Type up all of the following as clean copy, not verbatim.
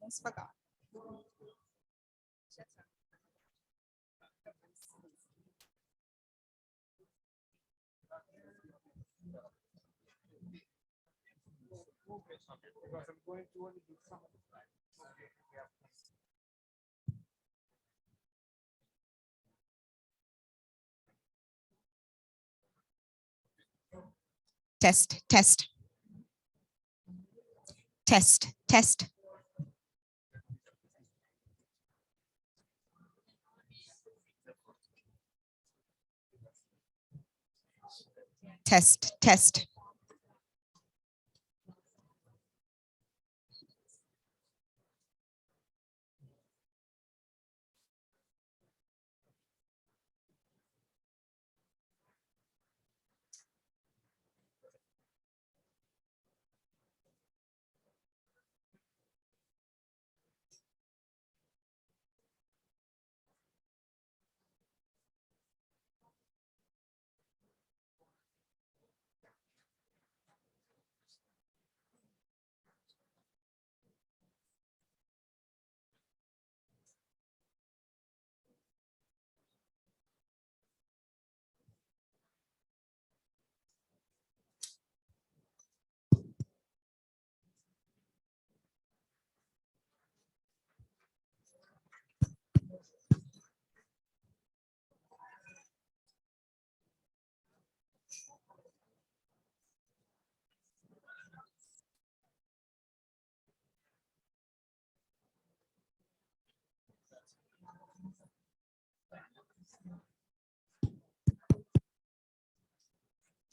almost forgot. Because I'm going to only do some of the slides. Test, test. Test, test. Test, test.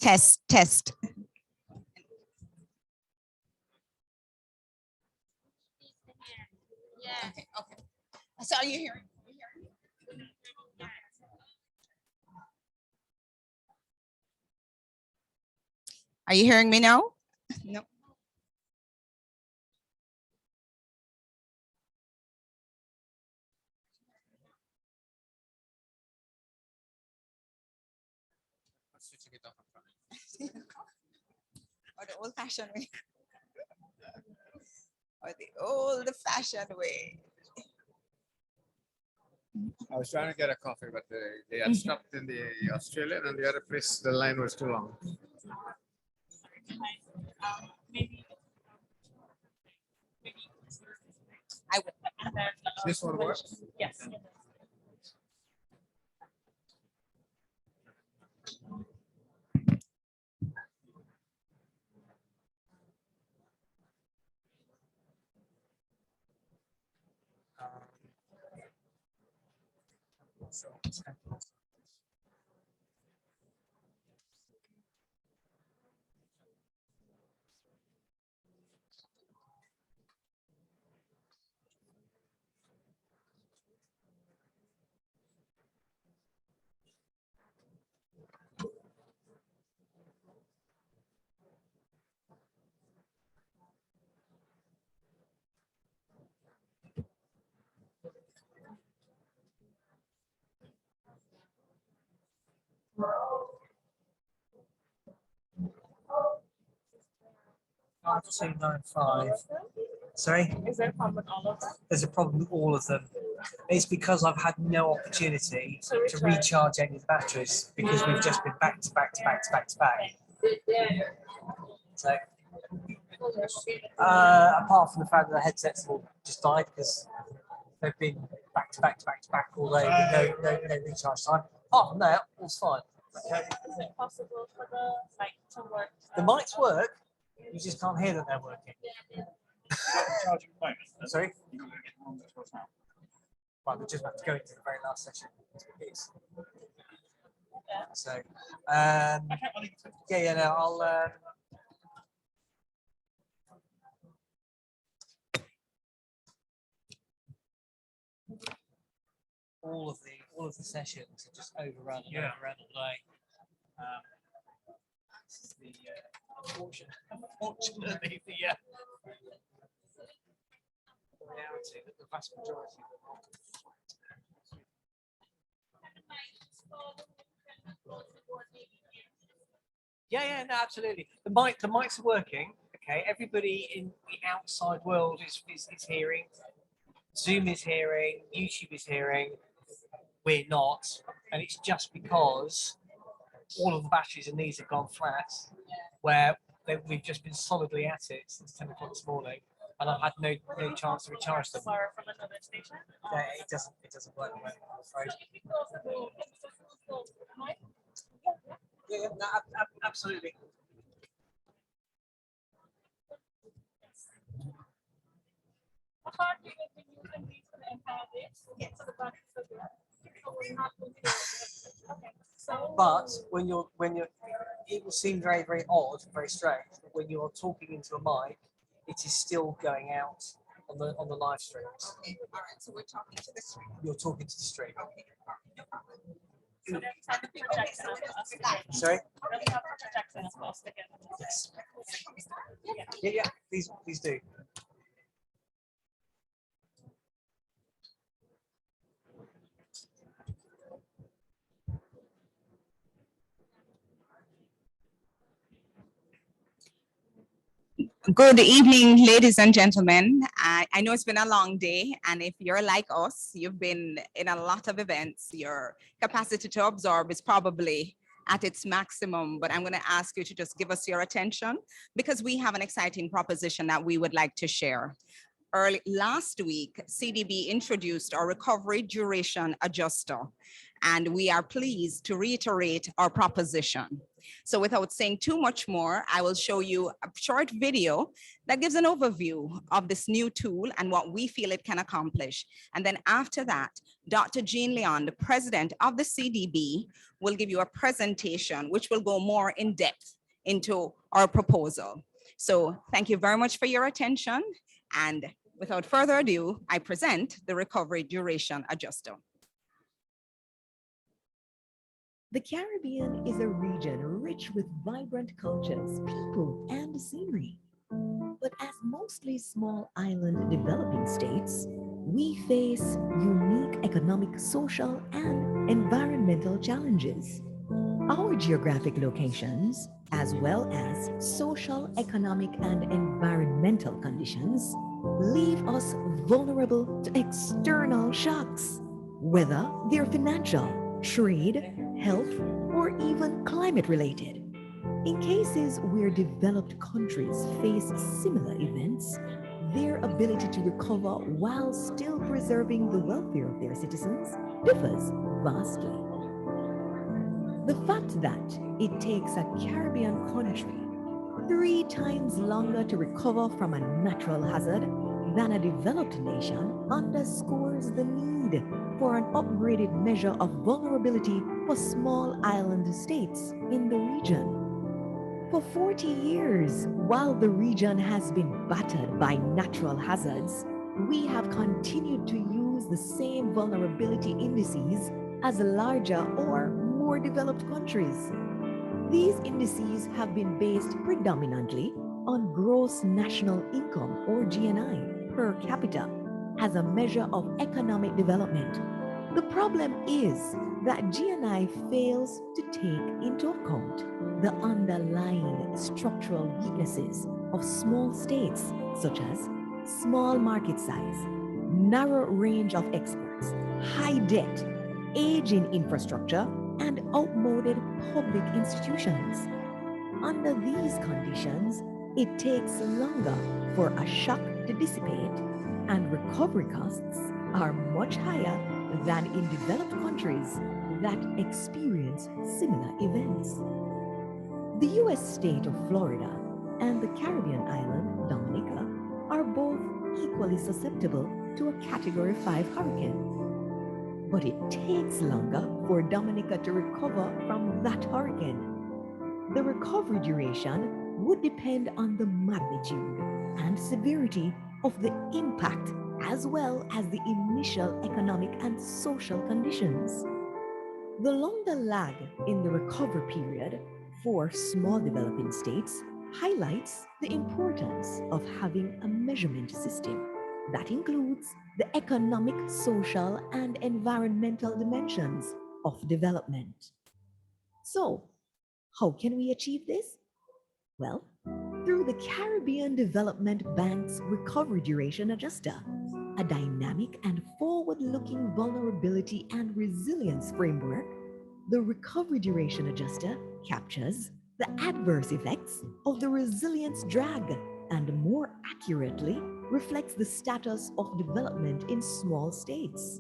Test, test. Yeah. Okay, okay. So are you hearing? Are you hearing me now? No. Switching it off. Or the old-fashioned way. Or the old-fashioned way. I was trying to get a coffee, but they had stopped in the Australian, and the other place the line was too long. I will. This one works? Yes. So, Two nine five. Sorry? Is there a problem with all of them? There's a problem with all of them. It's because I've had no opportunity to recharge any of the batteries because we've just been back to back to back to back to back. So, apart from the fact that the headsets have all just died because they've been back to back to back to back all day with no recharge time. Apart from that, all's fine. Is it possible for the mic to work? The mics work, you just can't hear that they're working. charging moment. Sorry? You're going to get one that goes now. Well, we just have to go into the very last session. So, yeah, no, I'll. All of the sessions are just overrun and overrun all day. This is the unfortunately the reality that the vast majority of them are. Yeah, no, absolutely. The mics are working. Okay, everybody in the outside world is hearing. Zoom is hearing, YouTube is hearing, we're not. And it's just because all of the batteries in these have gone flat, where we've just been solidly at it since 10 o'clock this morning, and I've had no chance to recharge them. Far from another station. It doesn't work, I'm afraid. Yeah, no, absolutely. How far do you have been using these for the entire day? Yes. So the batteries are there. So we're not going to. Okay. So. But when you're, it will seem very odd, very strange, but when you're talking into a mic, it is still going out on the live streams. Okay, all right, so we're talking to the stream. You're talking to the stream. Okay, all right, no problem. So then have to project some of us together. Sorry? Then we have to project some of us together. Yes. Can we start? Yeah. Please do. Good evening, ladies and gentlemen. I know it's been a long day, and if you're like us, you've been in a lot of events. Your capacity to absorb is probably at its maximum, but I'm going to ask you to just give us your attention because we have an exciting proposition that we would like to share. Last week, CDB introduced our recovery duration adjuster, and we are pleased to reiterate our proposition. So without saying too much more, I will show you a short video that gives an overview of this new tool and what we feel it can accomplish. And then after that, Dr. Jean Leon, the president of the CDB, will give you a presentation which will go more in depth into our proposal. So thank you very much for your attention. And without further ado, I present the recovery duration adjuster. The Caribbean is a region rich with vibrant cultures, people, and scenery. But as mostly small island developing states, we face unique economic, social, and environmental challenges. Our geographic locations, as well as social, economic, and environmental conditions, leave us vulnerable to external shocks, whether they're financial, trade, health, or even climate related. In cases where developed countries face similar events, their ability to recover while still preserving the welfare of their citizens differs vastly. The fact that it takes a Caribbean country 3 times longer to recover from a natural hazard than a developed nation underscores the need for an upgraded measure of vulnerability for small island states in the region. For 40 years, while the region has been battered by natural hazards, we have continued to use the same vulnerability indices as larger or more developed countries. These indices have been based predominantly on gross national income, or GNI, per capita as a measure of economic development. The problem is that GNI fails to take into account the underlying structural weaknesses of small states, such as small market size, narrow range of exports, high debt, aging infrastructure, and outmoded public institutions. Under these conditions, it takes longer for a shock to dissipate, and recovery costs are much higher than in developed countries that experience similar events. The US state of Florida and the Caribbean island Dominica are both equally susceptible to a Category 5 hurricane. But it takes longer for Dominica to recover from that hurricane. The recovery duration would depend on the magnitude and severity of the impact, as well as the initial economic and social conditions. The longer lag in the recovery period for small developing states highlights the importance of having a measurement system that includes the economic, social, and environmental dimensions of development. So, how can we achieve this? Well, through the Caribbean Development Bank's Recovery Duration Adjuster, a dynamic and forward-looking vulnerability and resilience framework. The Recovery Duration Adjuster captures the adverse effects of the resilience drag and more accurately reflects the status of development in small states.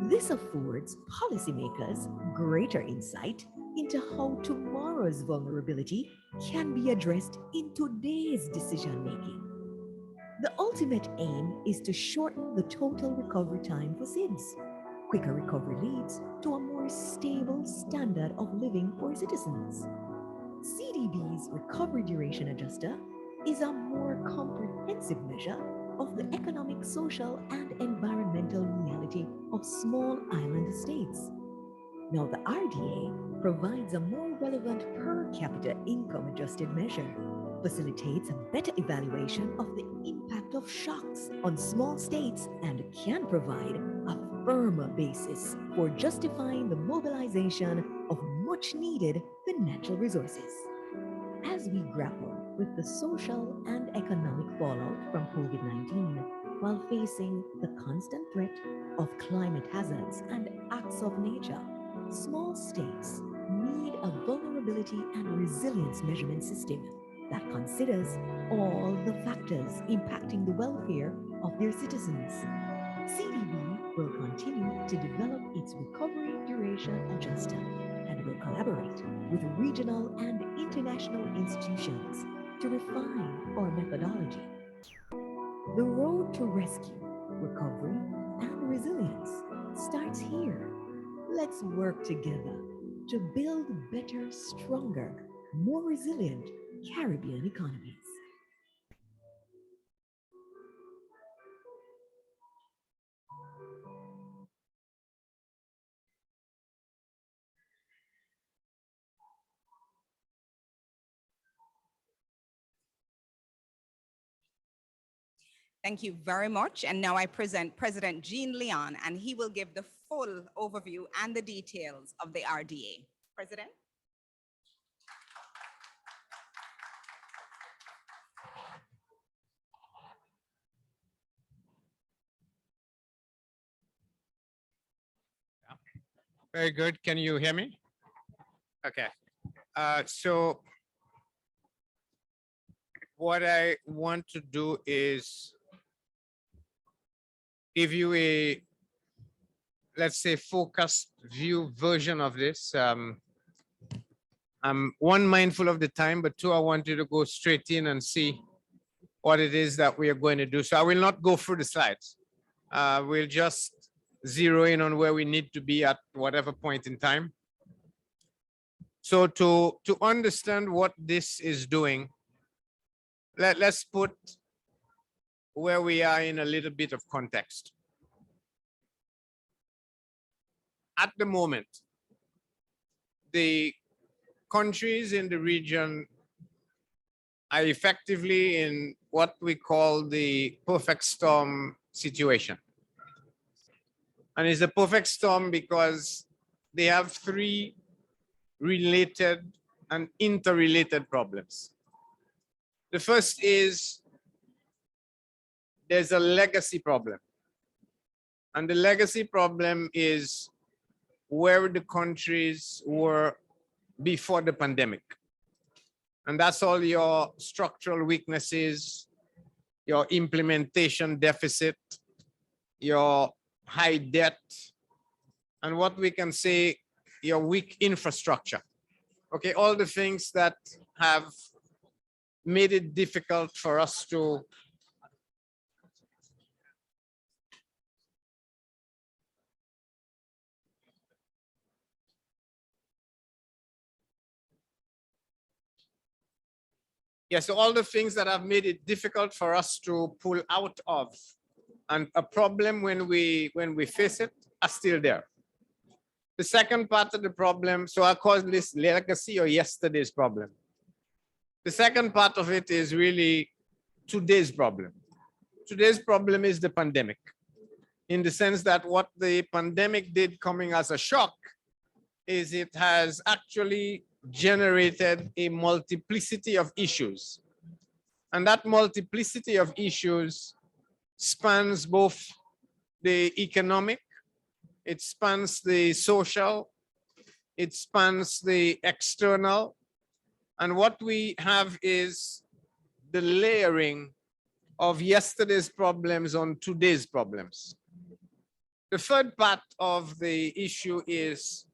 This affords policymakers greater insight into how tomorrow's vulnerability can be addressed in today's decision making. The ultimate aim is to shorten the total recovery time for SIDS. Quicker recovery leads to a more stable standard of living for citizens. CDB's Recovery Duration Adjuster is a more comprehensive measure of the economic, social, and environmental reality of small island states. Now, the RDA provides a more relevant per capita income adjusted measure, facilitates a better evaluation of the impact of shocks on small states, and can provide a firmer basis for justifying the mobilization of much needed financial resources. As we grapple with the social and economic fallout from COVID 19 while facing the constant threat of climate hazards and acts of nature, small states need a vulnerability and resilience measurement system that considers all the factors impacting the welfare of their citizens. CDB will continue to develop its recovery duration adjuster and will collaborate with regional and international institutions to refine our methodology. The road to rescue, recovery, and resilience starts here. Let's work together to build better, stronger, more resilient Caribbean economies. Thank you very much. And now I present President Jean Leon, and he will give the full overview and the details of the RDA. President? Very good. Can you hear me? Okay. So what I want to do is give you a, let's say, focused view version of this. I'm one, mindful of the time, but two, I want you to go straight in and see what it is that we are going to do. So I will not go through the slides. We'll just zero in on where we need to be at whatever point in time. So to understand what this is doing, let's put where we are in a little bit of context. At the moment, the countries in the region are effectively in what we call the perfect storm situation. And it's a perfect storm because they have three related and interrelated problems. The first is there's a legacy problem. And the legacy problem is where the countries were before the pandemic. And that's all your structural weaknesses, your implementation deficit, your high debt, and what we can say, your weak infrastructure. Okay, all the things that have made it difficult for us to so all the things that have made it difficult for us to pull out of, and a problem when we face it, are still there. The second part of the problem, so I call this legacy or yesterday's problem. The second part of it is really today's problem. Today's problem is the pandemic, in the sense that what the pandemic did coming as a shock is it has actually generated a multiplicity of issues And that multiplicity of issues spans both the economic, it spans the social, it spans the external. And what we have is the layering of yesterday's problems on today's problems. The third part of the issue is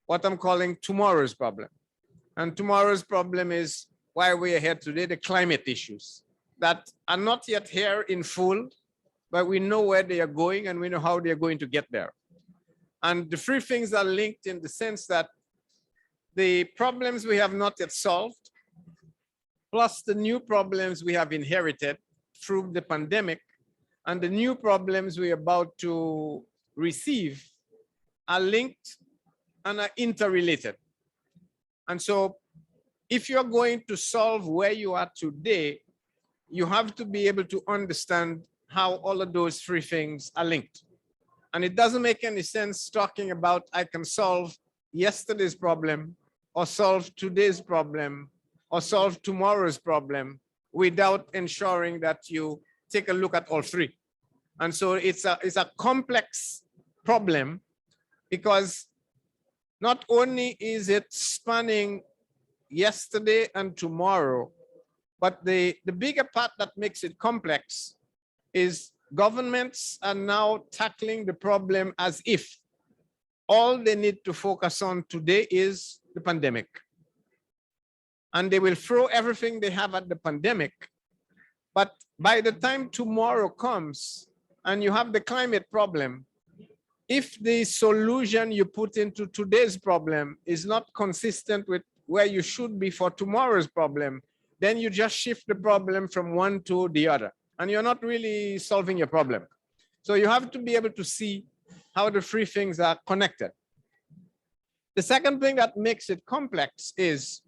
what I'm calling tomorrow's problem. And tomorrow's problem is why we are here today, the climate issues that are not yet here in full, but we know where they are going and we know how they are going to get there. And the three things are linked in the sense that the problems we have not yet solved, plus the new problems we have inherited through the pandemic, and the new problems we're about to receive are linked and are interrelated. And so if you're going to solve where you are today, you have to be able to understand how all of those three things are linked. And it doesn't make any sense talking about I can solve yesterday's problem or solve today's problem or solve tomorrow's problem without ensuring that you take a look at all three. And so it's a complex problem because not only is it spanning yesterday and tomorrow, but the bigger part that makes it complex is governments are now tackling the problem as if all they need to focus on today is the pandemic. And they will throw everything they have at the pandemic. But by the time tomorrow comes and you have the climate problem, if the solution you put into today's problem is not consistent with where you should be for tomorrow's problem, then you just shift the problem from one to the other. And you're not really solving your problem. So you have to be able to see how the three things are connected. The second thing that makes it complex is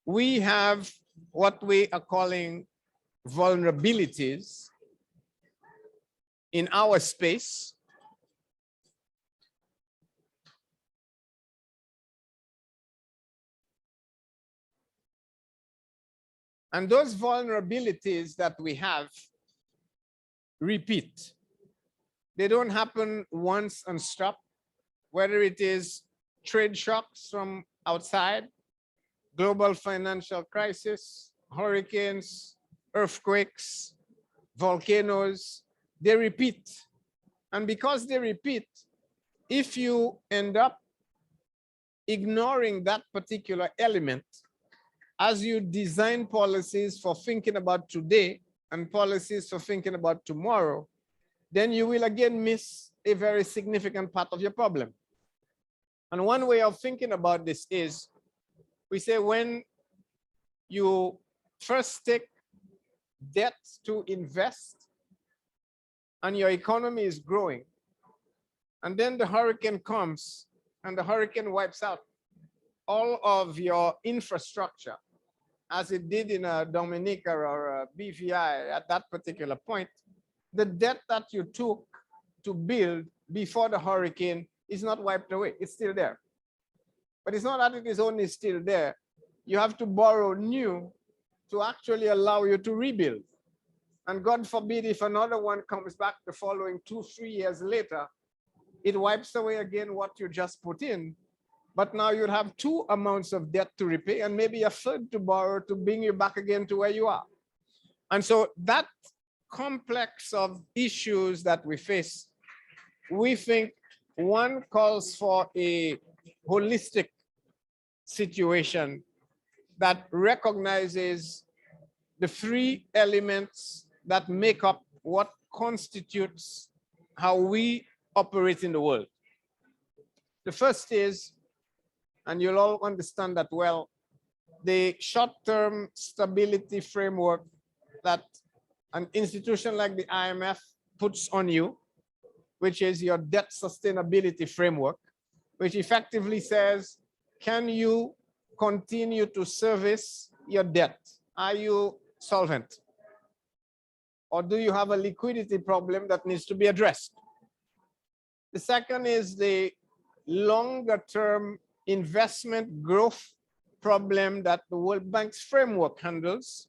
we have what we are calling vulnerabilities in our space. And those vulnerabilities that we have repeat. They don't happen once and stop, whether it is trade shocks from outside, global financial crisis, hurricanes, earthquakes, volcanoes, they repeat. And because they repeat, if you end up ignoring that particular element, as you design policies for thinking about today and policies for thinking about tomorrow, then you will again miss a very significant part of your problem. And one way of thinking about this is, we say when you first take debt to invest and your economy is growing, and then the hurricane comes and the hurricane wipes out all of your infrastructure, as it did in a Dominica or a BVI at that particular point, the debt that you took to build before the hurricane is not wiped away. It's still there. But it's not that it is only still there. You have to borrow new to actually allow you to rebuild. And God forbid if another one comes back the following 2-3 years later, it wipes away again what you just put in. But now you'd have two amounts of debt to repay and maybe a third to borrow to bring you back again to where you are. And so that complex of issues that we face, we think one calls for a holistic situation that recognizes the three elements that make up what constitutes how we operate in the world. The first is, and you'll all understand that well, the short-term stability framework that an institution like the IMF puts on you, which is your debt sustainability framework, which effectively says, can you continue to service your debt? Are you solvent? Or do you have a liquidity problem that needs to be addressed? The second is the longer-term investment growth problem that the World Bank's framework handles,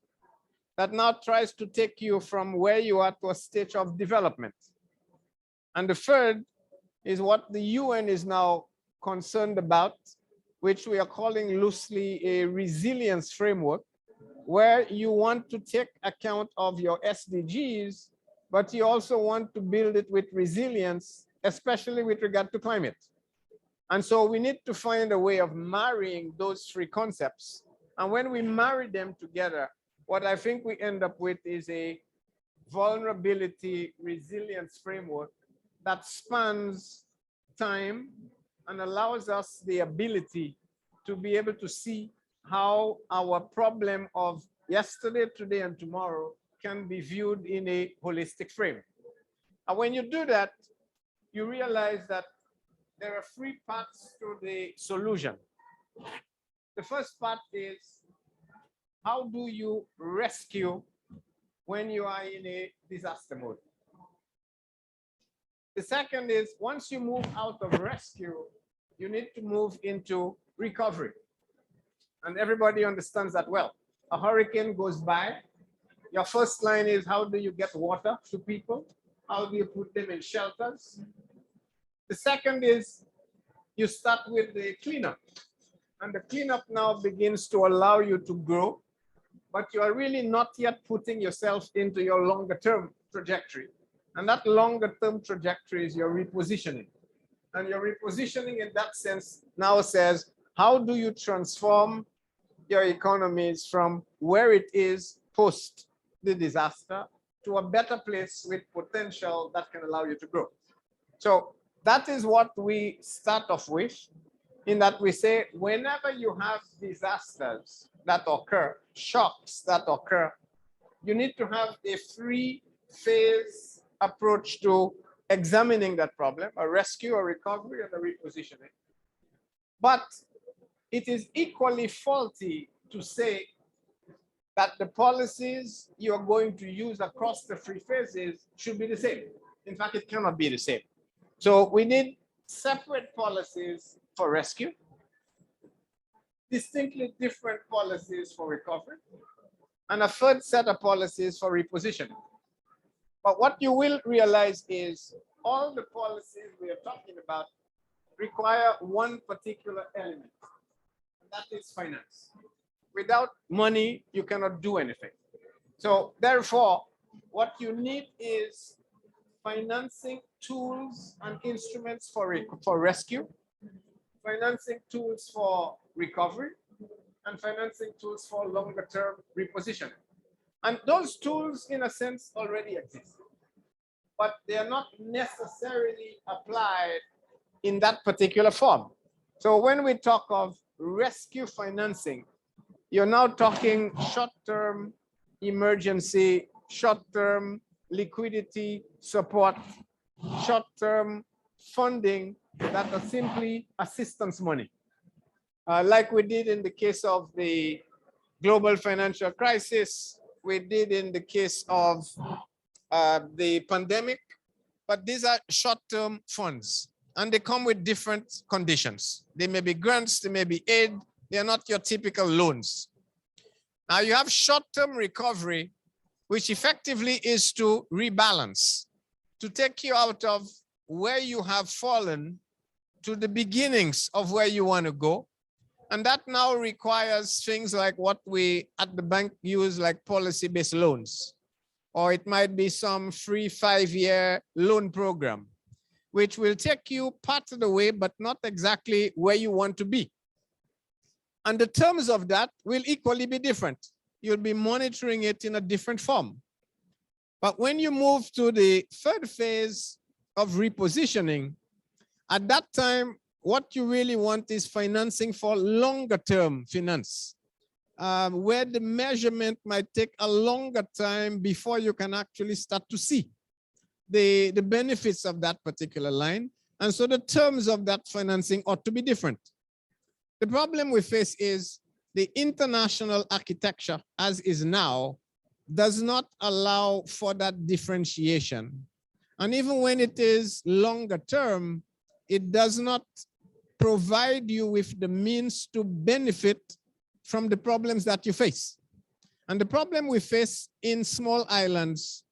that now tries to take you from where you are to a stage of development. And the third is what the UN is now concerned about, which we are calling loosely a resilience framework, where you want to take account of your SDGs, but you also want to build it with resilience, especially with regard to climate. And so we need to find a way of marrying those three concepts. And when we marry them together, what I think we end up with is a vulnerability resilience framework that spans time and allows us the ability to be able to see how our problem of yesterday, today, and tomorrow can be viewed in a holistic frame. And when you do that, you realize that there are three parts to the solution. The first part is, how do you rescue when you are in a disaster mode? The second is, once you move out of rescue, you need to move into recovery. And everybody understands that well. A hurricane goes by. Your first line is, how do you get water to people? How do you put them in shelters? The second is, you start with the cleanup. And the cleanup now begins to allow you to grow, but you are really not yet putting yourself into your longer term trajectory. And that longer term trajectory is your repositioning. And your repositioning in that sense now says, how do you transform your economies from where it is post the disaster to a better place with potential that can allow you to grow? So that is what we start off with, in that we say, whenever you have disasters that occur, shocks that occur, you need to have a three-phase approach to examining that problem: a rescue, a recovery, and a repositioning. But it is equally faulty to say that the policies you're going to use across the three phases should be the same. In fact, it cannot be the same. So we need separate policies for rescue, distinctly different policies for recovery, and a third set of policies for repositioning. But what you will realize is all the policies we are talking about require one particular element, and that is finance. Without money, you cannot do anything. So therefore, what you need is financing tools and instruments for rescue, financing tools for recovery, and financing tools for longer term repositioning. And those tools, in a sense, already exist, but they are not necessarily applied in that particular form. So when we talk of rescue financing, you're now talking short-term emergency, short-term liquidity support, short-term funding that are simply assistance money. Like we did in the case of the global financial crisis, we did in the case of the pandemic, but these are short-term funds and they come with different conditions. They may be grants, they may be aid, they are not your typical loans. Now you have short-term recovery, which effectively is to rebalance, to take you out of where you have fallen to the beginnings of where you want to go. And that now requires things like what we at the bank use, like policy-based loans, or it might be some 3-5-year loan program, which will take you part of the way, but not exactly where you want to be. And the terms of that will equally be different. You'll be monitoring it in a different form. But when you move to the third phase of repositioning, at that time, what you really want is financing for longer term finance, where the measurement might take a longer time before you can actually start to see the benefits of that particular line. And so the terms of that financing ought to be different. The problem we face is the international architecture as is now does not allow for that differentiation. And even when it is longer term, it does not provide you with the means to benefit from the problems that you face. And the problem we face in small islands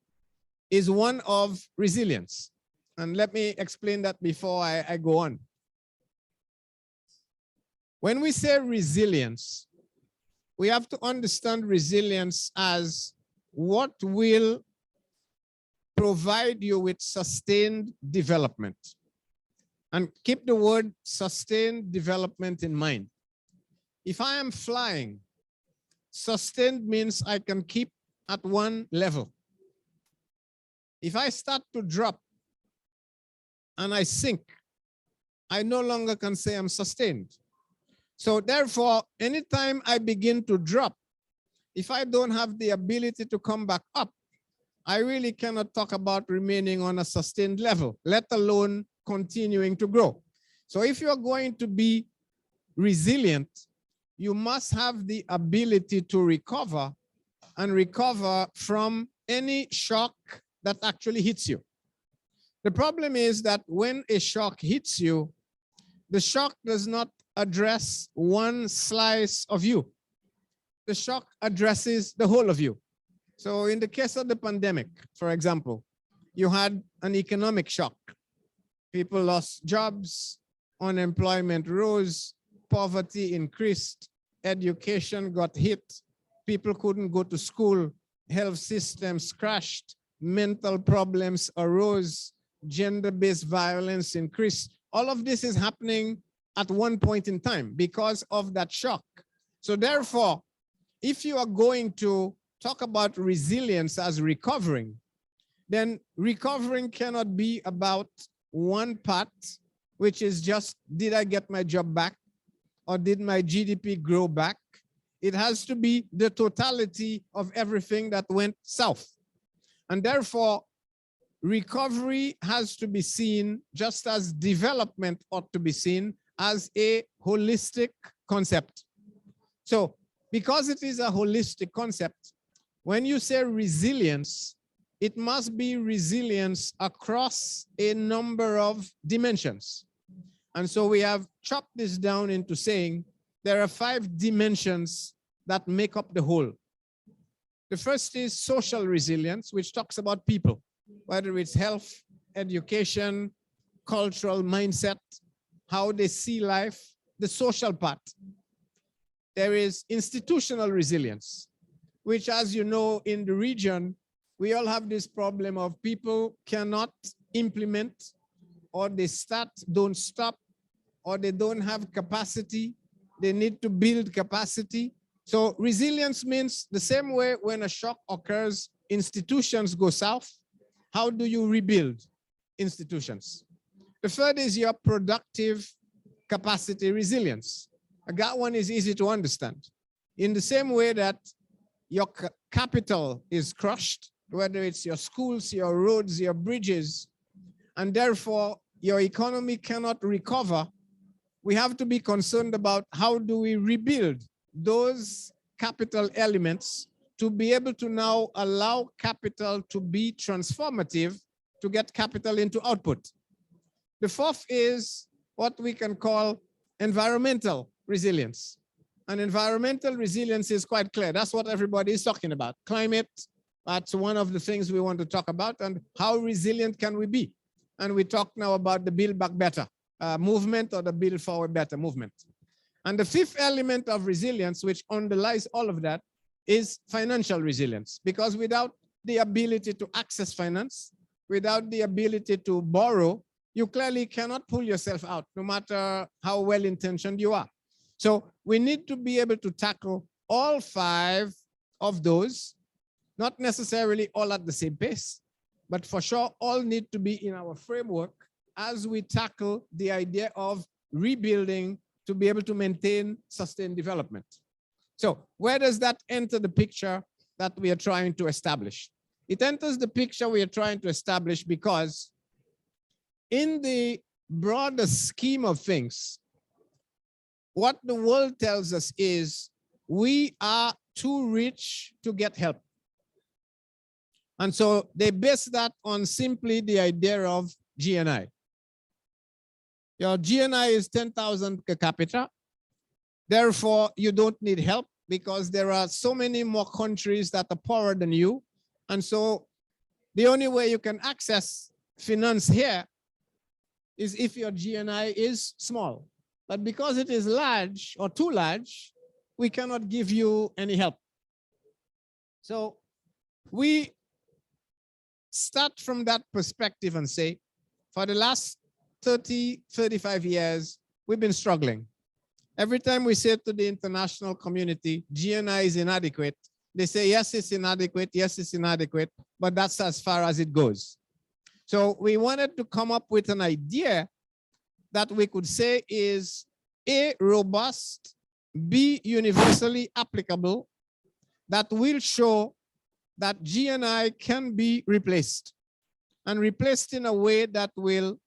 is one of resilience. And let me explain that before I go on. When we say resilience, we have to understand resilience as what will provide you with sustained development. And keep the word sustained development in mind. If I am flying, sustained means I can keep at one level. If I start to drop and I sink, I no longer can say I'm sustained. So therefore, anytime I begin to drop, if I don't have the ability to come back up, I really cannot talk about remaining on a sustained level, let alone continuing to grow. So if you're going to be resilient, you must have the ability to recover and recover from any shock that actually hits you. The problem is that when a shock hits you, the shock does not address one slice of you. The shock addresses the whole of you. So in the case of the pandemic, for example, you had an economic shock. People lost jobs, unemployment rose, poverty increased, education got hit, people couldn't go to school, health systems crashed, mental problems arose, gender-based violence increased. All of this is happening at one point in time because of that shock. So therefore, if you are going to talk about resilience as recovering, then recovering cannot be about one part, which is just, did I get my job back? Or did my GDP grow back? It has to be the totality of everything that went south. And therefore, recovery has to be seen just as development ought to be seen as a holistic concept. So because it is a holistic concept, when you say resilience, it must be resilience across a number of dimensions. And so we have chopped this down into saying there are 5 dimensions that make up the whole. The first is social resilience, which talks about people, whether it's health, education, cultural mindset, how they see life, the social part. There is institutional resilience, which, as you know, in the region, we all have this problem of people cannot implement, or they start, don't stop, or they don't have capacity. They need to build capacity. So resilience means the same way when a shock occurs, institutions go south. How do you rebuild institutions? The third is your productive capacity resilience. That one is easy to understand. In the same way that your capital is crushed, whether it's your schools, your roads, your bridges, and therefore your economy cannot recover, we have to be concerned about how do we rebuild those capital elements to be able to now allow capital to be transformative to get capital into output. The fourth is what we can call environmental resilience. And environmental resilience is quite clear. That's what everybody is talking about. Climate, that's one of the things we want to talk about, and how resilient can we be? And we talk now about the Build Back Better movement, or the Build Forward Better movement. And the fifth element of resilience, which underlies all of that, is financial resilience. Because without the ability to access finance, without the ability to borrow, you clearly cannot pull yourself out, no matter how well-intentioned you are. So we need to be able to tackle all 5 of those, not necessarily all at the same pace, but for sure all need to be in our framework as we tackle the idea of rebuilding to be able to maintain sustained development. So where does that enter the picture that we are trying to establish? It enters the picture we are trying to establish because in the broader scheme of things, what the world tells us is we are too rich to get help. And so they base that on simply the idea of GNI. Your GNI is 10,000 per capita. Therefore, you don't need help because there are so many more countries that are poorer than you. And so the only way you can access finance here is if your GNI is small. But because it is large or too large, we cannot give you any help. So we start from that perspective and say, for the last 30, 35 years, we've been struggling. Every time we say to the international community, GNI is inadequate, they say, yes, it's inadequate, yes, it's inadequate, but that's as far as it goes. So we wanted to come up with an idea that we could say is A, robust, B, universally applicable, that will show that GNI can be replaced, and replaced in a way that will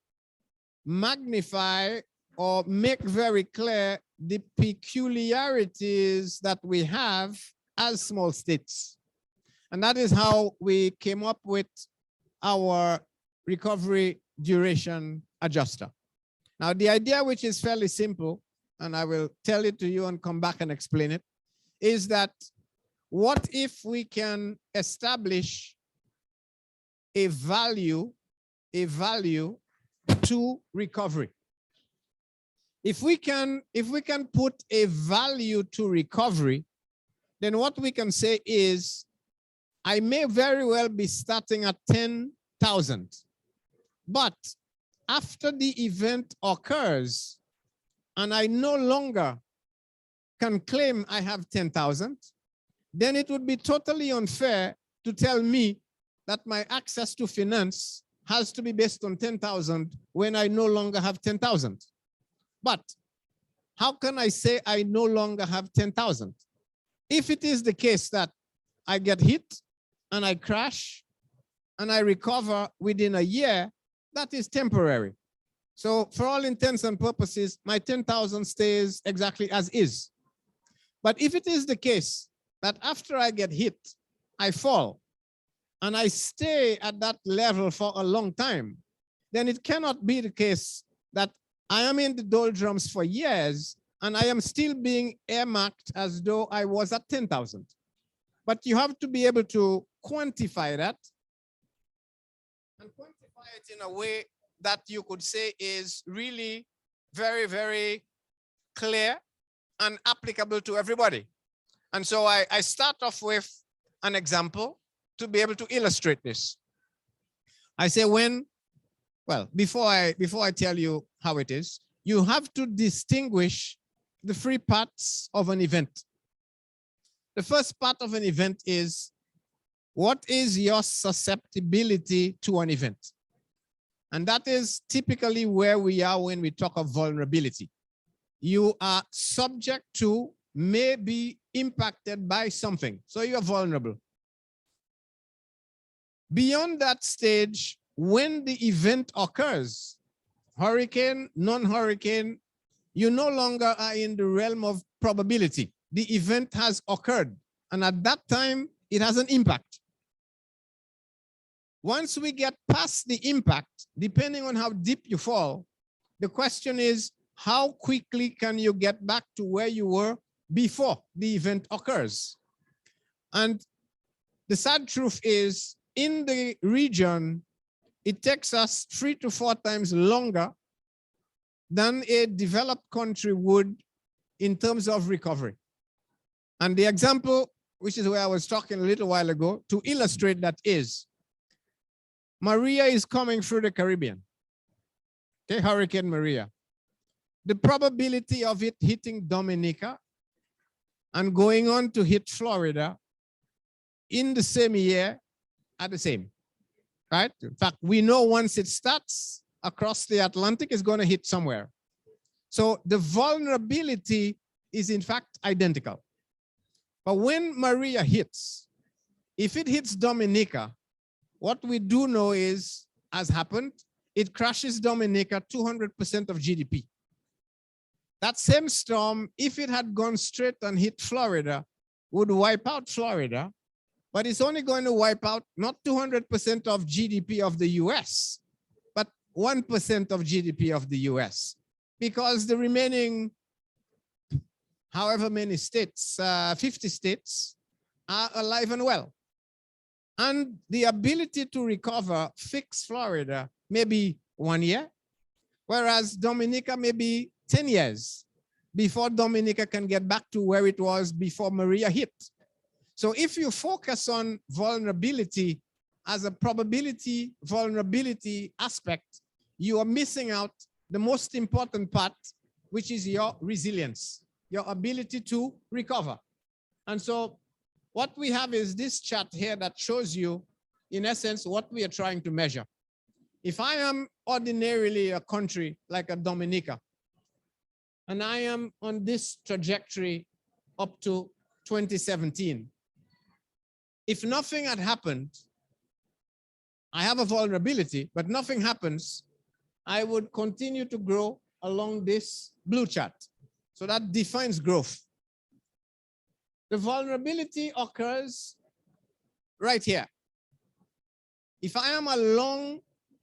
magnify or make very clear the peculiarities that we have as small states. And that is how we came up with our recovery duration adjuster. Now, the idea, which is fairly simple, and I will tell it to you and come back and explain it, is that what if we can establish a value to recovery? If we can put a value to recovery, then what we can say is, I may very well be starting at 10,000, but after the event occurs and I no longer can claim I have 10,000, then it would be totally unfair to tell me that my access to finance has to be based on 10,000 when I no longer have 10,000. But how can I say I no longer have 10,000? If it is the case that I get hit and I crash and I recover within a year, that is temporary. So for all intents and purposes, my 10,000 stays exactly as is. But if it is the case that after I get hit, I fall, and I stay at that level for a long time, then it cannot be the case that I am in the doldrums for years and I am still being earmarked as though I was at 10,000. But you have to be able to quantify that, and quantify it in a way that you could say is really very, very clear and applicable to everybody. And so I start off with an example to be able to illustrate this. I say before I tell you how it is, you have to distinguish the three parts of an event. The first part of an event is, what is your susceptibility to an event? And that is typically where we are when we talk of vulnerability. You are subject to, may be impacted by something, so you are vulnerable. Beyond that stage, when the event occurs, hurricane, non-hurricane, you no longer are in the realm of probability. The event has occurred, and at that time, it has an impact. Once we get past the impact, depending on how deep you fall, the question is, how quickly can you get back to where you were before the event occurs? And the sad truth is, in the region, it takes us 3 to 4 times longer than a developed country would in terms of recovery. And the example, which is where I was talking a little while ago, to illustrate that is, Maria is coming through the Caribbean. Okay, Hurricane Maria. The probability of it hitting Dominica and going on to hit Florida in the same year are the same, right? In fact, we know once it starts across the Atlantic, it's going to hit somewhere. So the vulnerability is in fact identical. But when Maria hits, if it hits Dominica, what we do know is, as happened, it crashes Dominica 200% of GDP. That same storm, if it had gone straight and hit Florida, would wipe out Florida, but it's only going to wipe out not 200% of GDP of the US, but 1% of GDP of the US, because the remaining however many states, 50 states, are alive and well. And the ability to recover fix Florida maybe 1 year, whereas Dominica may be 10 years before Dominica can get back to where it was before Maria hit. So if you focus on vulnerability as a probability vulnerability aspect, you are missing out the most important part, which is your resilience, your ability to recover. And so what we have is this chart here that shows you, in essence, what we are trying to measure. If I am ordinarily a country like a Dominica, and I am on this trajectory up to 2017, if nothing had happened, I have a vulnerability, but nothing happens, I would continue to grow along this blue chart. So that defines growth. The vulnerability occurs right here. If I am a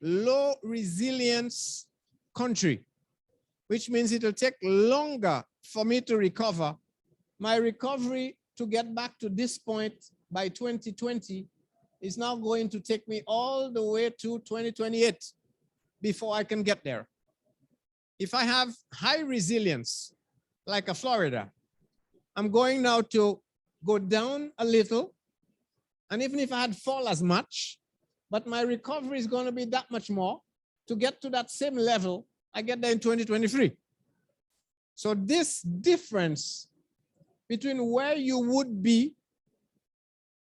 low resilience country, which means it'll take longer for me to recover, my recovery to get back to this point by 2020 is now going to take me all the way to 2028 before I can get there. If I have high resilience, like a Florida, I'm going now to go down a little. And even if I had fall as much, but my recovery is going to be that much more to get to that same level, I get there in 2023. So this difference between where you would be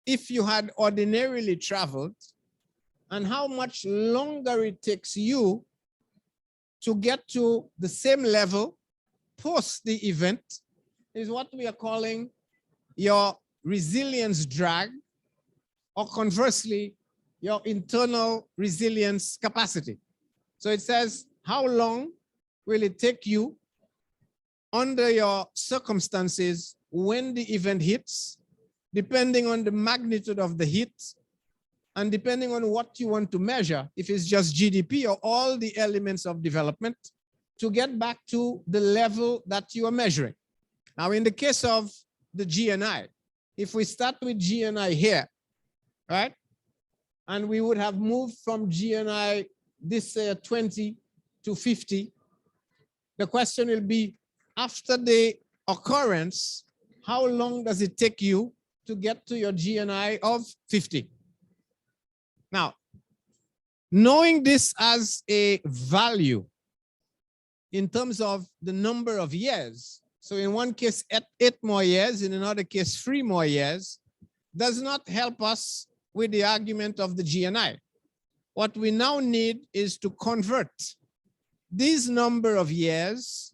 if you had ordinarily traveled and how much longer it takes you to get to the same level post the event is what we are calling your resilience drag, or conversely, your internal resilience capacity. So it says, how long will it take you under your circumstances when the event hits, depending on the magnitude of the hit, and depending on what you want to measure, if it's just GDP or all the elements of development, to get back to the level that you are measuring. Now, in the case of the GNI, if we start with GNI here, right, and we would have moved from GNI this 20 to 50, the question will be, after the occurrence, how long does it take you to get to your GNI of 50? Now, knowing this as a value in terms of the number of years, so in one case, 8 more years, in another case, 3 more years, does not help us with the argument of the GNI. What we now need is to convert these number of years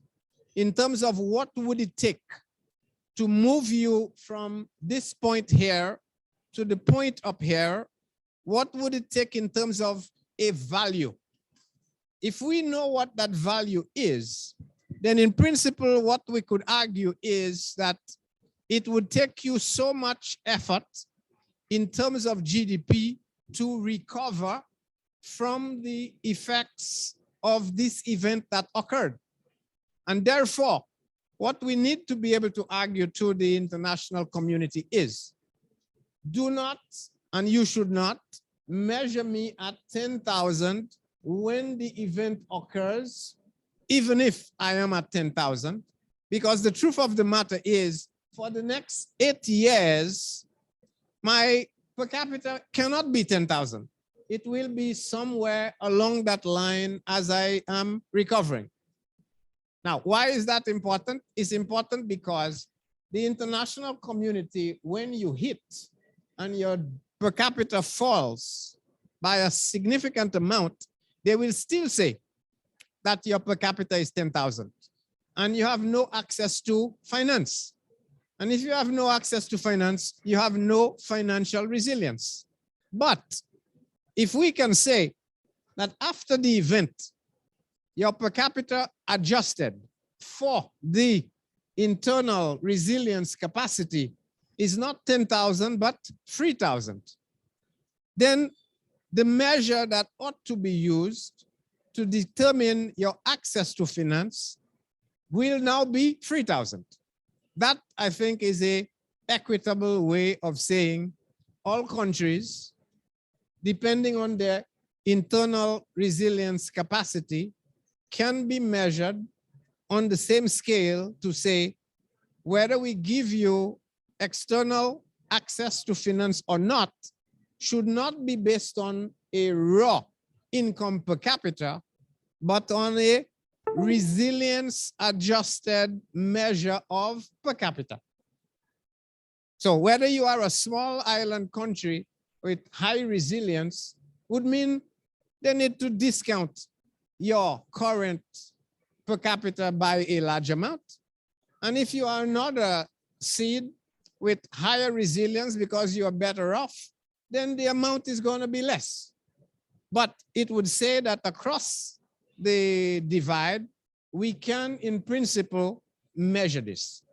in terms of what would it take to move you from this point here to the point up here. What would it take in terms of a value? If we know what that value is, then in principle, what we could argue is that it would take you so much effort in terms of GDP to recover from the effects of this event that occurred. And therefore, what we need to be able to argue to the international community is, do not, and you should not, measure me at 10,000 when the event occurs, even if I am at 10,000, because the truth of the matter is, for the next 8 years, my per capita cannot be 10,000. It will be somewhere along that line as I am recovering. Now, why is that important? It's important because the international community, when you hit and your per capita falls by a significant amount, they will still say that your per capita is 10,000 and you have no access to finance. And if you have no access to finance, you have no financial resilience. But if we can say that after the event, your per capita adjusted for the internal resilience capacity is not 10,000, but 3,000, then the measure that ought to be used to determine your access to finance will now be 3,000. that I think is a equitable way of saying all countries, depending on their internal resilience capacity, can be measured on the same scale to say whether we give you external access to finance or not should not be based on a raw income per capita, but on a resilience adjusted measure of per capita. So whether you are a small island country with high resilience would mean they need to discount your current per capita by a large amount. And if you are another seed with higher resilience because you are better off, then the amount is going to be less. But it would say that across the divide, we can, in principle, measure this.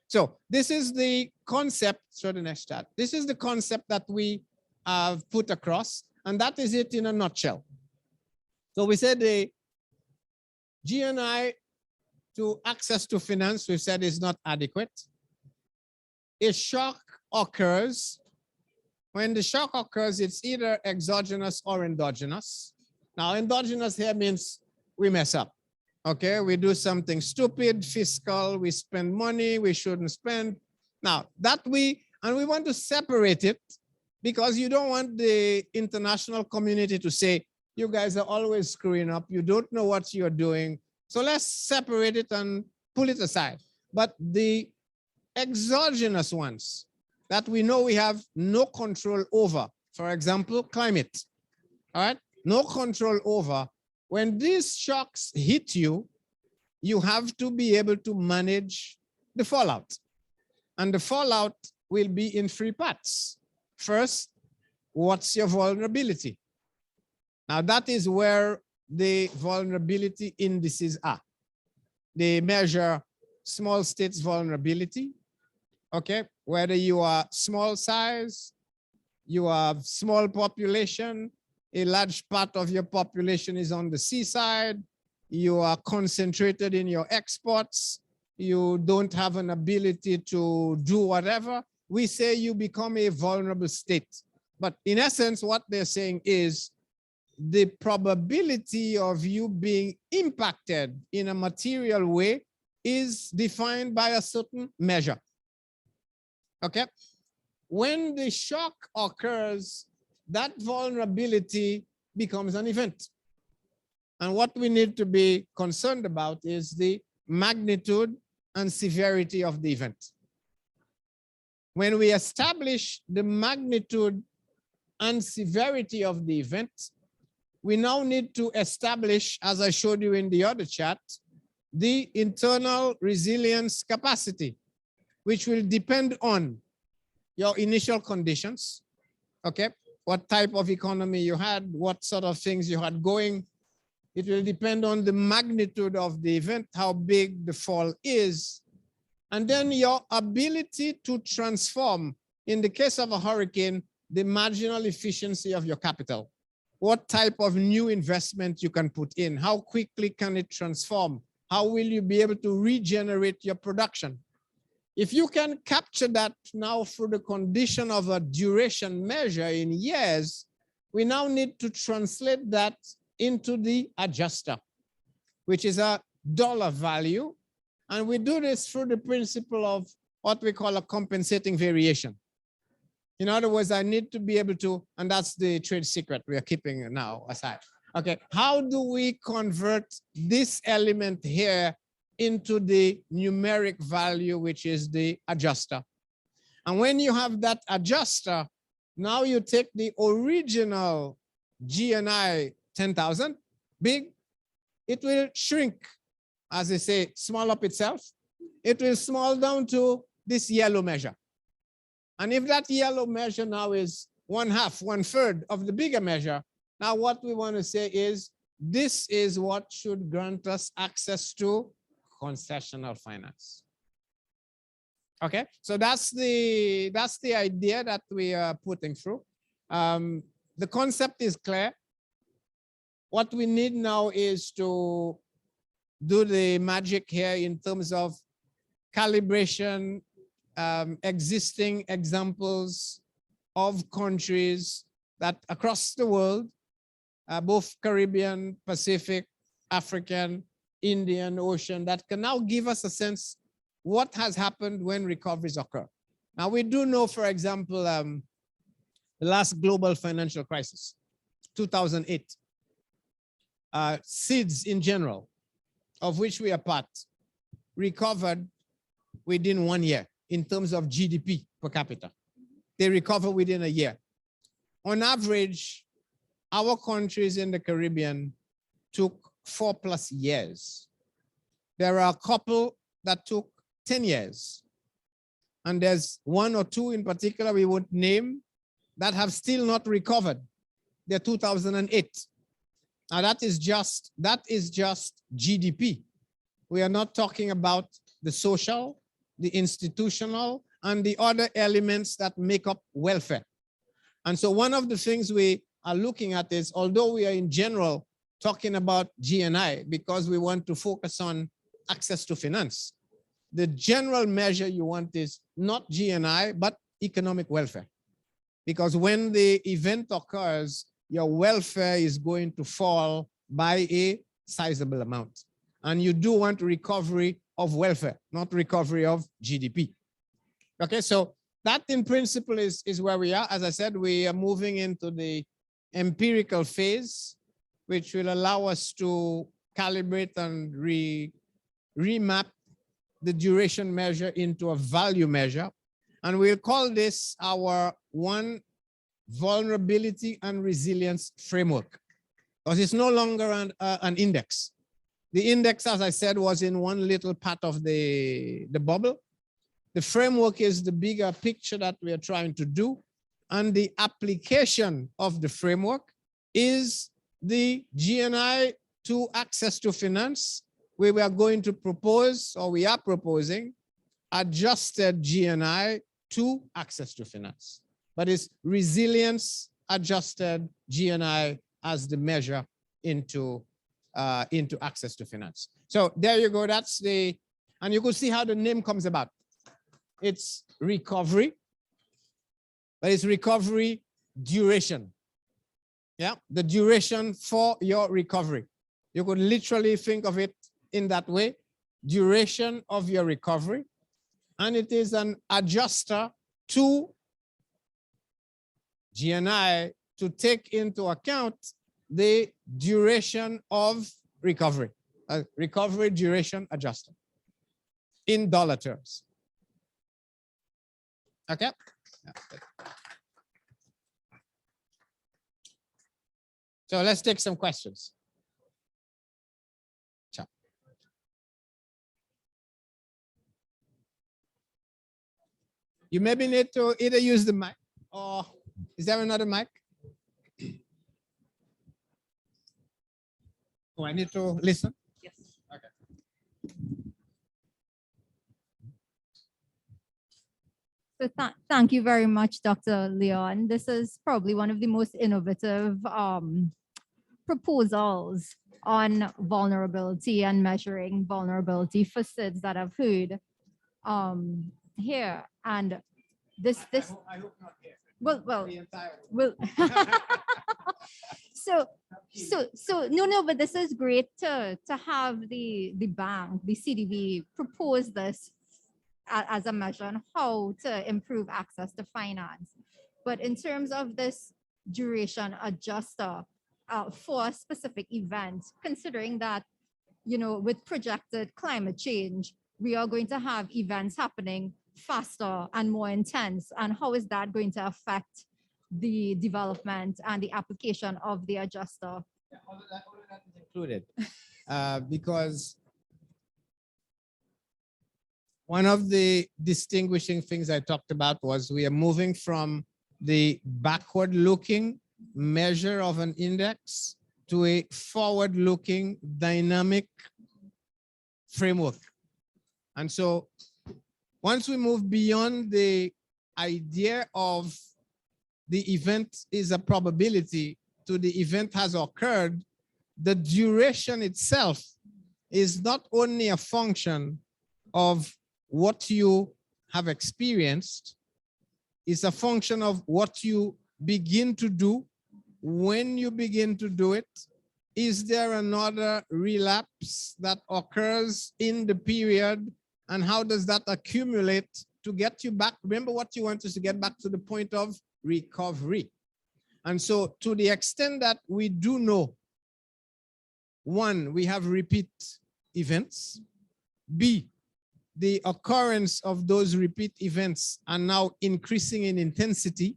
So this is the concept, so the next chart. This is the concept that we have put across, and that is it in a nutshell. So we said the GNI to access to finance, we said is not adequate. A shock occurs. When the shock occurs, it's either exogenous or endogenous. Now, endogenous here means we mess up. Okay, we do something stupid, fiscal, we spend money we shouldn't spend. Now, we want to separate it because you don't want the international community to say, you guys are always screwing up, you don't know what you're doing. So let's separate it and pull it aside. But the exogenous ones that we know we have no control over, for example, climate, all right? No control over. When these shocks hit you, you have to be able to manage the fallout. And the fallout will be in three parts. First, what's your vulnerability? Now that is where the vulnerability indices are. They measure small states vulnerability, okay? Whether you are small size, you have small population, a large part of your population is on the seaside, you are concentrated in your exports, you don't have an ability to do whatever, we say you become a vulnerable state. But in essence, what they're saying is the probability of you being impacted in a material way is defined by a certain measure. Okay? When the shock occurs, that vulnerability becomes an event. And what we need to be concerned about is the magnitude and severity of the event. When we establish the magnitude and severity of the event, we now need to establish, as I showed you in the other chart, the internal resilience capacity, which will depend on your initial conditions, okay? What type of economy you had, what sort of things you had going. It will depend on the magnitude of the event, how big the fall is, and then your ability to transform, in the case of a hurricane, the marginal efficiency of your capital. What type of new investment you can put in, how quickly can it transform? How will you be able to regenerate your production? If you can capture that now through the condition of a duration measure in years, we now need to translate that into the adjuster, which is a dollar value. And we do this through the principle of what we call a compensating variation. In other words, I need to be able to, and that's the trade secret we are keeping now aside. Okay, how do we convert this element here into the numeric value, which is the adjuster? And when you have that adjuster, now you take the original GNI 10,000, big, it will shrink, as they say, small up itself. It will small down to this yellow measure. And if that yellow measure now is 1/2, 1/3 of the bigger measure, now what we want to say is, this is what should grant us access to concessional finance. Okay, so that's the idea that we are putting through. The concept is clear. What we need now is to do the magic here in terms of calibration, existing examples of countries that across the world, both Caribbean, Pacific, African, Indian Ocean, that can now give us a sense what has happened when recoveries occur. Now, we do know, for example, the last global financial crisis, 2008, seeds in general, of which we are part, recovered within 1 year in terms of GDP per capita. They recover within a year. On average, our countries in the Caribbean took 4+ years. There are a couple that took 10 years. And there's one or two in particular we would name that have still not recovered. They're 2008. Now that is just GDP. We are not talking about the social, the institutional, and the other elements that make up welfare. And so one of the things we are looking at is, although we are in general talking about GNI because we want to focus on access to finance, the general measure you want is not GNI, but economic welfare. Because when the event occurs, your welfare is going to fall by a sizable amount. And you do want recovery of welfare, not recovery of GDP. Okay, so that in principle is where we are. As I said, we are moving into the empirical phase, which will allow us to calibrate and remap the duration measure into a value measure. And we'll call this our one vulnerability and resilience framework, because it's no longer an index. The index, as I said, was in one little part of the bubble. The framework is the bigger picture that we are trying to do. And the application of the framework is the GNI to access to finance, where we are going to propose, or we are proposing, adjusted GNI to access to finance. But it's resilience adjusted GNI as the measure into access to finance. So there you go. That's the, and you could see how the name comes about. It's recovery, but it's recovery duration. Yeah, the duration for your recovery. You could literally think of it in that way, duration of your recovery. And it is an adjuster to GNI to take into account the duration of recovery, recovery duration adjuster in dollar terms. Okay. So let's take some questions. Ciao. You maybe need to either use the mic, or is there another mic? Oh, I need to listen? Yes. Okay. So thank you very much, Dr. Leon. This is probably one of the most innovative proposals on vulnerability and measuring vulnerability for SIDS that I've heard here. And this I hope not here. well The entire well so no, but this is great to have the bank, the CDB, propose this as a measure on how to improve access to finance. But in terms of this duration adjuster for specific events, considering that, you know, with projected climate change, we are going to have events happening faster and more intense, and how is that going to affect the development and the application of the adjuster? Yeah, all of that is included, because one of the distinguishing things I talked about was we are moving from the backward-looking measure of an index to a forward-looking dynamic framework. And so once we move beyond the idea of the event is a probability to the event has occurred, the duration itself is not only a function of what you have experienced. It's a function of what you begin to do, when you begin to do it. Is there another relapse that occurs in the period, and how does that accumulate to get you back? Remember, what you want is to get back to the point of recovery. And so to the extent that we do know, one, we have repeat events. B, the occurrence of those repeat events are now increasing in intensity,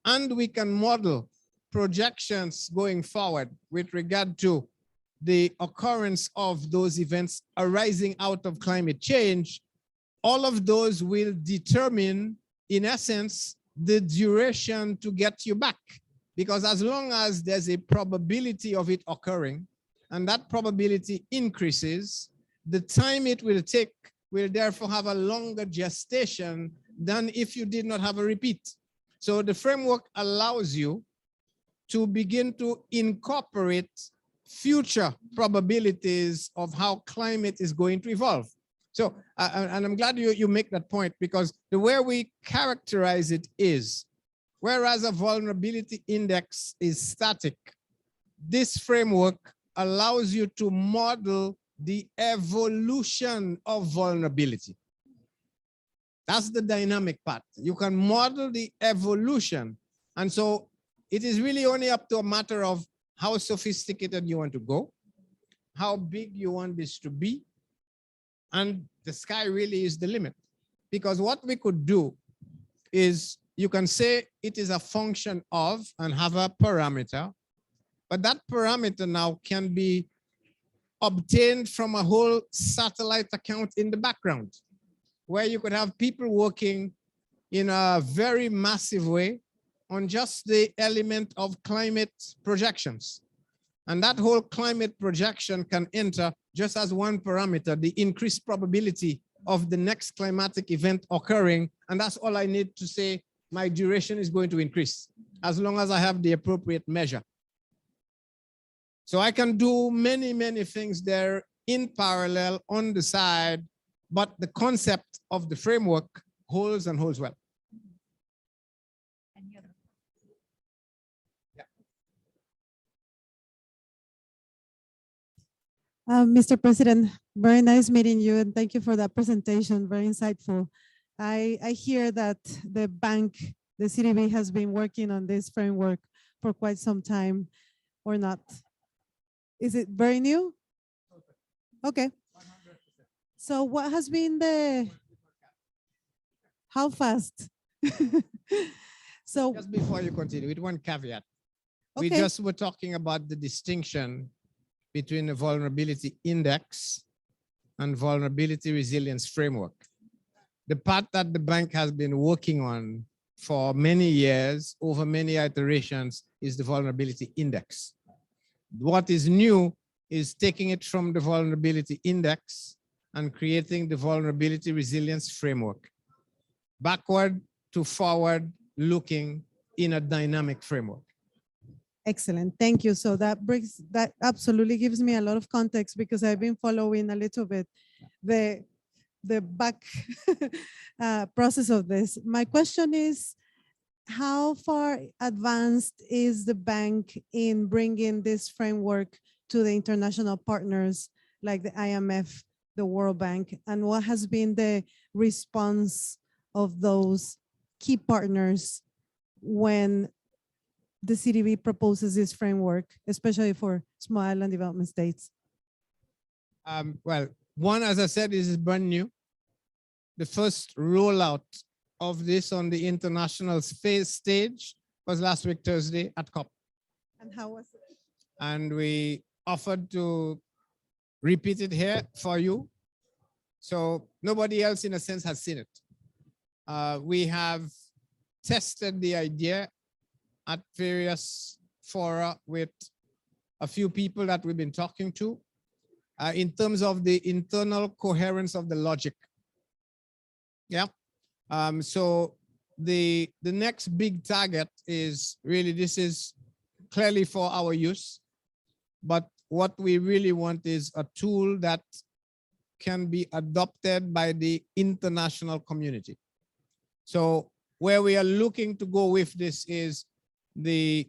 and we can model projections going forward with regard to the occurrence of those events arising out of climate change. All of those will determine, in essence, the duration to get you back. Because as long as there's a probability of it occurring, and that probability increases, the time it will take will therefore have a longer gestation than if you did not have a repeat. So the framework allows you to begin to incorporate future probabilities of how climate is going to evolve. So, and I'm glad you make that point, because the way we characterize it is, whereas a vulnerability index is static, this framework allows you to model the evolution of vulnerability. That's the dynamic part. You can model the evolution. And so it is really only up to a matter of how sophisticated you want to go, how big you want this to be, and the sky really is the limit. Because what we could do is, you can say it is a function of and have a parameter, but that parameter now can be obtained from a whole satellite account in the background, where you could have people working in a very massive way on just the element of climate projections. And that whole climate projection can enter just as one parameter, the increased probability of the next climatic event occurring. And that's all I need to say, my duration is going to increase, as long as I have the appropriate measure. So I can do many, many things there in parallel on the side, but the concept of the framework holds and holds well. Mr. President, very nice meeting you, and thank you for that presentation, very insightful. I hear that the bank, the CDB, has been working on this framework for quite some time, or not? Is it very new? Okay. So what has been how fast? So just before you continue, with one caveat, we okay. just were talking about the distinction between the vulnerability index and vulnerability resilience framework. The part that the bank has been working on for many years, over many iterations, is the vulnerability index. What is new is taking it from the vulnerability index and creating the vulnerability resilience framework, backward to forward looking in a dynamic framework. Excellent, thank you. So that absolutely gives me a lot of context, because I've been following a little bit the back process of this. My question is, how far advanced is the bank in bringing this framework to the international partners like the IMF, the World Bank, and what has been the response of those key partners when the CDB proposes this framework, especially for small island development states? Well, one, as I said, is brand new. The first rollout of this on the international stage was last week, Thursday, at COP. And how was it? And we offered to repeat it here for you. So nobody else, in a sense, has seen it. We have tested the idea at various fora with a few people that we've been talking to in terms of the internal coherence of the logic. Yeah. So the next big target is really, this is clearly for our use, but what we really want is a tool that can be adopted by the international community. So where we are looking to go with this is the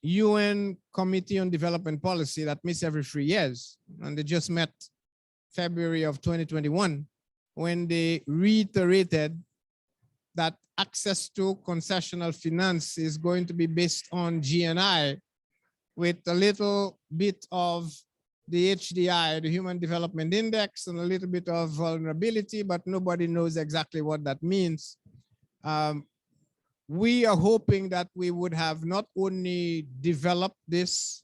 UN Committee on Development Policy that meets every 3 years, and they just met February of 2021, when they reiterated that access to concessional finance is going to be based on GNI with a little bit of the HDI, the Human Development Index, and a little bit of vulnerability, but nobody knows exactly what that means. We are hoping that we would have not only developed this,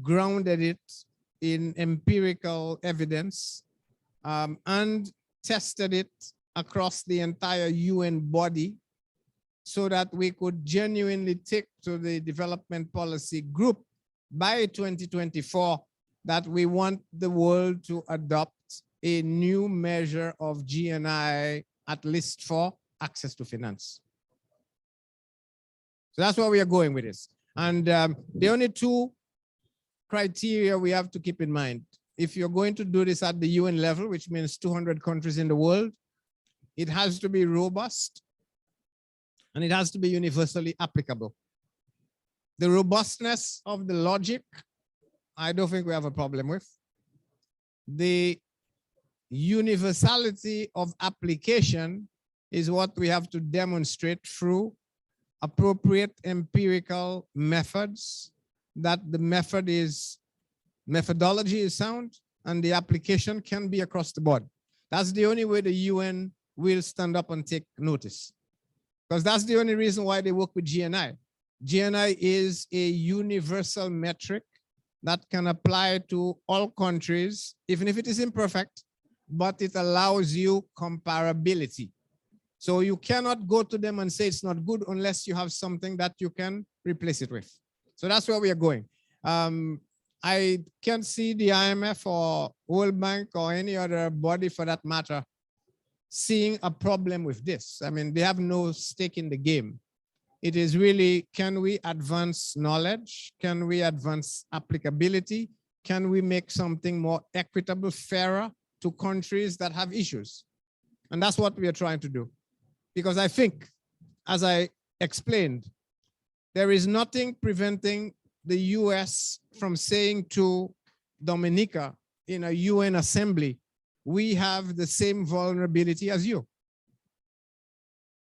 grounded it in empirical evidence, and tested it across the entire UN body so that we could genuinely take to the development policy group by 2024 that we want the world to adopt a new measure of GNI, at least for access to finance. So that's where we are going with this. And the only two criteria we have to keep in mind, if you're going to do this at the UN level, which means 200 countries in the world, it has to be robust and it has to be universally applicable. The robustness of the logic, I don't think we have a problem with. The universality of application is what we have to demonstrate through appropriate empirical methods, that the methodology is sound and the application can be across the board. That's the only way the UN will stand up and take notice, because that's the only reason why they work with GNI. GNI is a universal metric that can apply to all countries, even if it is imperfect, but it allows you comparability. So you cannot go to them and say it's not good unless you have something that you can replace it with. So that's where we are going. I can't see the IMF or World Bank or any other body for that matter seeing a problem with this. I mean, they have no stake in the game. It is really, can we advance knowledge? Can we advance applicability? Can we make something more equitable, fairer to countries that have issues? And that's what we are trying to do. Because I think, as I explained, there is nothing preventing the US from saying to Dominica in a UN assembly, we have the same vulnerability as you.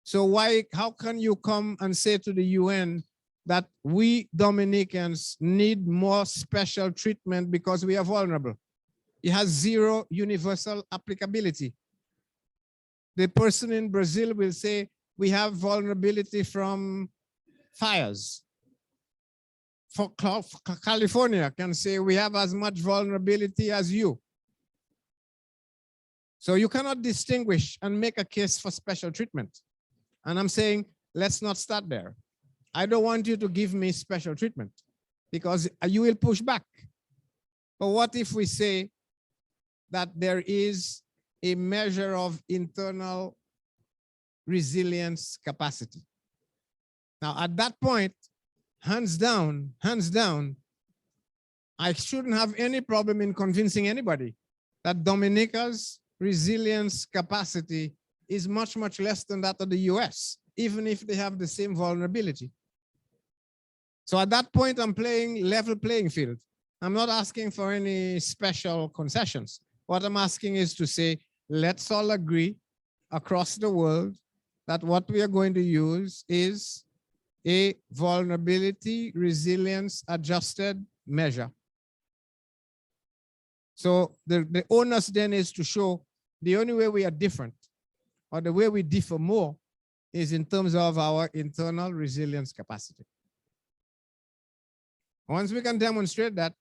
So how can you come and say to the UN that we Dominicans need more special treatment because we are vulnerable? It has zero universal applicability. The person in Brazil will say, we have vulnerability from fires. For California can say, we have as much vulnerability as you. So you cannot distinguish and make a case for special treatment. And I'm saying, let's not start there. I don't want you to give me special treatment because you will push back. But what if we say that there is a measure of internal resilience capacity? Now, at that point, hands down, I shouldn't have any problem in convincing anybody that Dominica's resilience capacity is much, much less than that of the US, even if they have the same vulnerability. So at that point, I'm playing level playing field. I'm not asking for any special concessions. What I'm asking is to say, let's all agree across the world that what we are going to use is a vulnerability resilience adjusted measure. So the onus then is to show the only way we are different, or the way we differ more, is in terms of our internal resilience capacity. Once we can demonstrate that,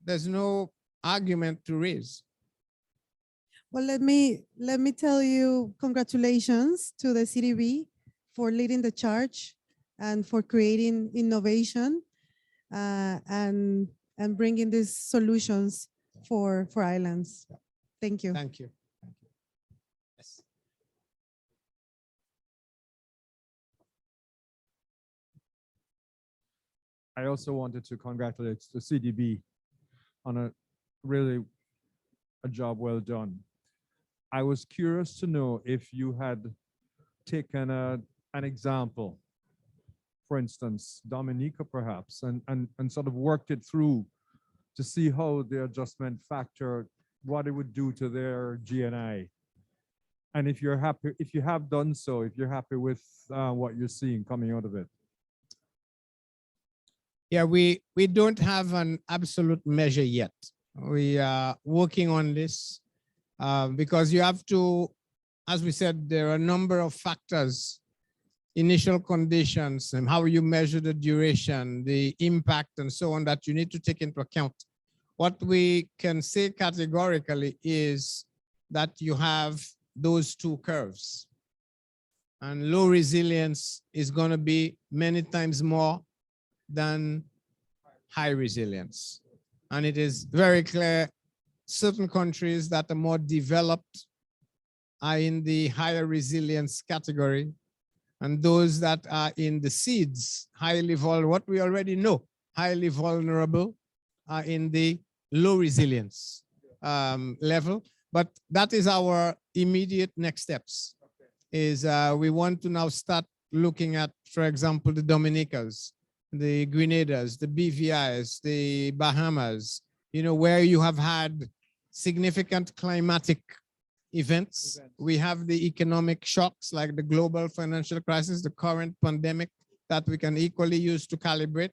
there's no argument to raise. Well, let me tell you, congratulations to the CDB for leading the charge and for creating innovation and bringing these solutions for islands. Thank you. Thank you. Yes. I also wanted to congratulate the CDB on a really a job well done. I was curious to know if you had taken an example, for instance, Dominica perhaps, and sort of worked it through to see how the adjustment factor, what it would do to their GNI. And if you're happy, if you have done so, if you're happy with what you're seeing coming out of it. Yeah, we don't have an absolute measure yet. We are working on this because you have to, as we said, there are a number of factors, initial conditions, and how you measure the duration, the impact, and so on that you need to take into account. What we can say categorically is that you have those two curves. And low resilience is going to be many times more than high resilience. And it is very clear certain countries that are more developed are in the higher resilience category, and those that are in the seeds, highly vulnerable, what we already know, highly vulnerable, are in the low resilience level. But that is our immediate next steps, is we want to now start looking at, for example, the Dominicas, the Grenadians, the BVIs, the Bahamas, you know, where you have had significant climatic events. We have the economic shocks like the global financial crisis, the current pandemic that we can equally use to calibrate.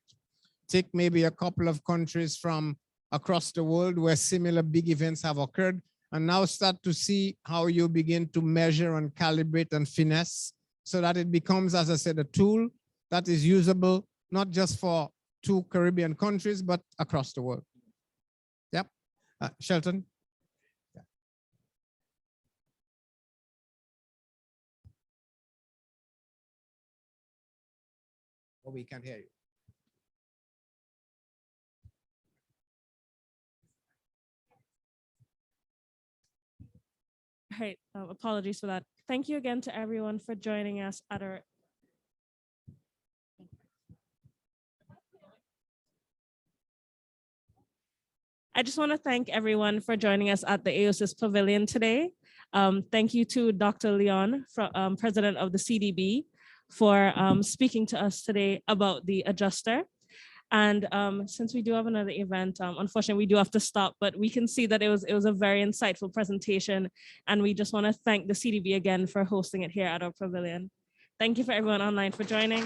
Take maybe a couple of countries from across the world where similar big events have occurred, and now start to see how you begin to measure and calibrate and finesse so that it becomes, as I said, a tool that is usable not just for 2 Caribbean countries, but across the world. Yep. Shelton? Yeah. Oh, we can't hear you. Right, apologies for that. Thank you again to everyone for joining us at our I just want to thank everyone for joining us at the AOSIS Pavilion today. Thank you to Dr. Leon, President of the CDB, for speaking to us today about the adjuster. And since we do have another event, unfortunately, we do have to stop, but we can see that it was a very insightful presentation. And we just want to thank the CDB again for hosting it here at our pavilion. Thank you for everyone online for joining.